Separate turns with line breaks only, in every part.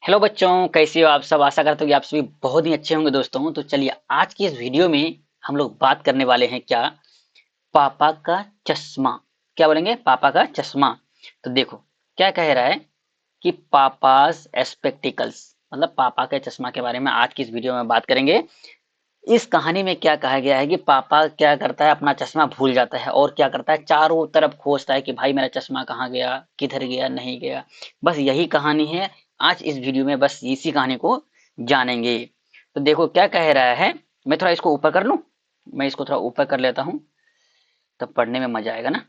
Hello बच्चों, कैसे हो आप सब। आशा करता हूँ कि आप सभी बहुत ही अच्छे होंगे दोस्तों। तो चलिए आज की इस वीडियो में हम लोग बात करने वाले हैं क्या, पापा का चश्मा। क्या बोलेंगे? पापा का चश्मा। तो देखो क्या कह रहा है कि पापास स्पेक्टिकल्स, मतलब पापा के चश्मा के बारे में आज की इस वीडियो में बात करेंगे। इस कहानी में क्या कहा गया है कि पापा क्या करता है, अपना चश्मा भूल जाता है और क्या करता है, चारों तरफ खोजता है कि भाई मेरा चश्मा कहाँ गया, किधर गया, नहीं गया। बस यही कहानी है। आज इस वीडियो में बस इसी कहानी को जानेंगे। तो देखो क्या कह रहा है। मैं थोड़ा इसको ऊपर कर लूं, मैं इसको थोड़ा ऊपर कर लेता हूं, तब पढ़ने में मजा आएगा ना।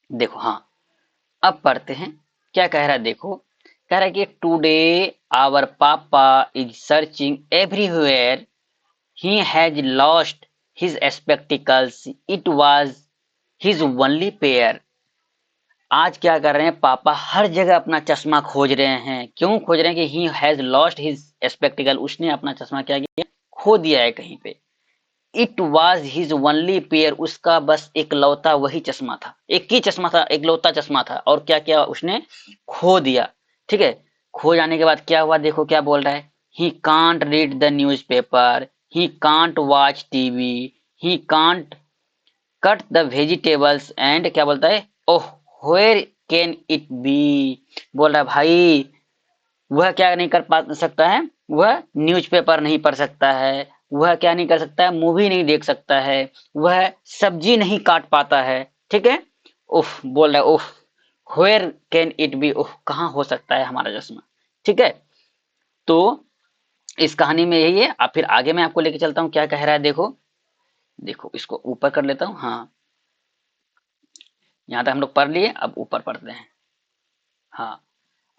देखो हाँ, अब पढ़ते हैं। क्या कह रहा है देखो, कह रहा है कि टुडे आवर पापा is searching everywhere, he has lost his spectacles. It was his only pair. आज क्या कर रहे हैं पापा, हर जगह अपना चश्मा खोज रहे हैं। क्यों खोज रहे हैं कि he has lost his spectacle, उसने अपना चश्मा क्या किया, खो दिया है कहीं पे। It was his only pair, उसका बस इकलौता वही चश्मा था, एक ही चश्मा था, इकलौता चश्मा था। और क्या किया उसने, खो दिया। ठीक है। खो जाने के बाद क्या हुआ, देखो क्या बोल रहा है। He can't read the news paper, he can't watch TV, he can't cut the vegetables and क्या बोलता है, ओह वेयर कैन इट बी। बोल रहा है भाई वह क्या नहीं कर पा सकता है, वह न्यूज़पेपर नहीं पढ़ सकता है, वह क्या नहीं कर सकता है, मूवी नहीं देख सकता है, वह सब्जी नहीं काट पाता है। ठीक है। उफ बोल रहा है, उफ वेयर कैन इट बी, उफ कहाँ हो सकता है हमारा चश्मा। ठीक है। तो इस कहानी में यही है। अब फिर आगे मैं आपको लेके चलता हूँ, क्या कह रहा है देखो। देखो इसको ऊपर कर लेता हूँ। हाँ, यहाँ तक हम लोग पढ़ लिए, अब ऊपर पढ़ते हैं। हाँ,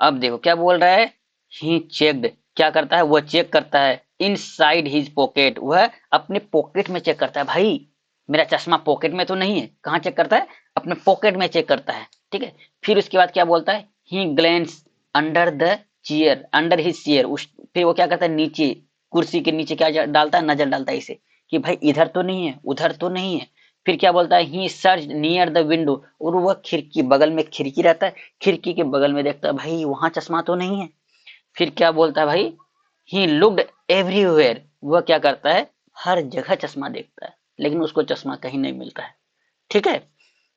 अब देखो क्या बोल रहा है। ही चेक्ड, क्या करता है, वह चेक करता है इन साइड हिज पॉकेट, वह अपने पॉकेट में चेक करता है। भाई मेरा चश्मा पॉकेट में तो नहीं है, कहाँ चेक करता है, अपने पॉकेट में चेक करता है। ठीक है। फिर उसके बाद क्या बोलता है, he glance under the chair, under his chair, उस फिर वो क्या करता है, नीचे कुर्सी के नीचे क्या डालता है, नजर डालता है इसे कि भाई इधर तो नहीं है, उधर तो नहीं है। फिर क्या बोलता है, ही सर्च नियर द विंडो, और वह खिड़की, बगल में खिड़की रहता है, खिड़की के बगल में देखता है भाई वहां चश्मा तो नहीं है। फिर क्या बोलता है भाई, ही लुक्ड एवरीवेयर, वह क्या करता है, हर जगह चश्मा देखता है, लेकिन उसको चश्मा कहीं नहीं मिलता है। ठीक है।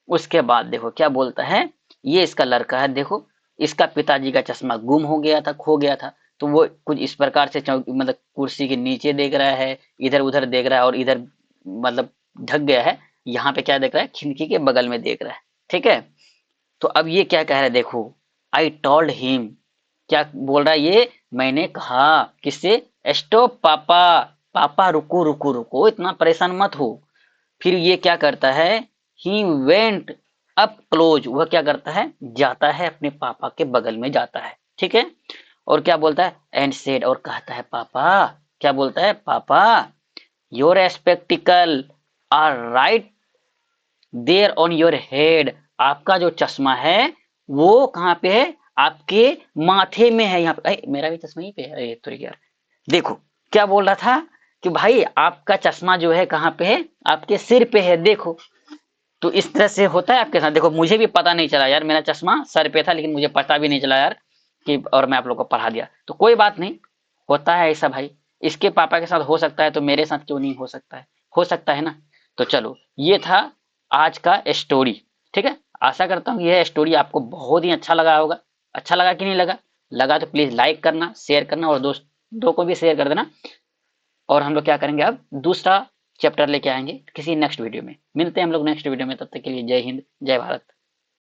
उसके बाद देखो क्या बोलता है, ये इसका लड़का है, देखो इसका पिताजी का चश्मा गुम हो गया था, खो गया था। तो वो कुछ इस प्रकार से मतलब कुर्सी के नीचे देख रहा है, इधर उधर देख रहा है, और इधर मतलब ढक गया है। यहाँ पे क्या देख रहा है, खिड़की के बगल में देख रहा है। ठीक है। तो अब ये क्या कह रहा है देखो, आई टोल्ड हिम, क्या बोल रहा है ये, मैंने कहा किससे, स्टॉप पापा, पापा रुको रुको रुको, इतना परेशान मत हो। फिर ये क्या करता है, ही वेंट अप क्लोज, वह क्या करता है, जाता है अपने पापा के बगल में जाता है। ठीक है। और क्या बोलता है, एंड सेड, और कहता है पापा, क्या बोलता है, papa your spectacle are right there on your head, आपका जो चश्मा है वो कहाँ पे है, आपके माथे में है। यहाँ पे मेरा भी चश्मा ही पे है, अरे तो यार देखो क्या बोल रहा था कि भाई आपका चश्मा जो है कहाँ पे है, आपके सिर पे है। देखो तो इस तरह से होता है आपके साथ। देखो मुझे भी पता नहीं चला यार, मेरा चश्मा सर पे था, लेकिन मुझे पता भी नहीं चला यार कि, और मैं आप लोग को पढ़ा दिया। तो कोई बात नहीं, होता है ऐसा भाई। इसके पापा के साथ हो सकता है तो मेरे साथ क्यों नहीं हो सकता है, हो सकता है ना। तो चलो ये था आज का स्टोरी। ठीक है। आशा करता हूँ यह स्टोरी आपको बहुत ही अच्छा लगा होगा। अच्छा लगा कि नहीं लगा, लगा तो प्लीज लाइक करना, शेयर करना, और दोस्तों को भी शेयर कर देना। और हम लोग क्या करेंगे, अब दूसरा चैप्टर लेके आएंगे किसी नेक्स्ट वीडियो में। मिलते हैं हम लोग नेक्स्ट वीडियो में, तब तक के लिए जय हिंद, जय भारत।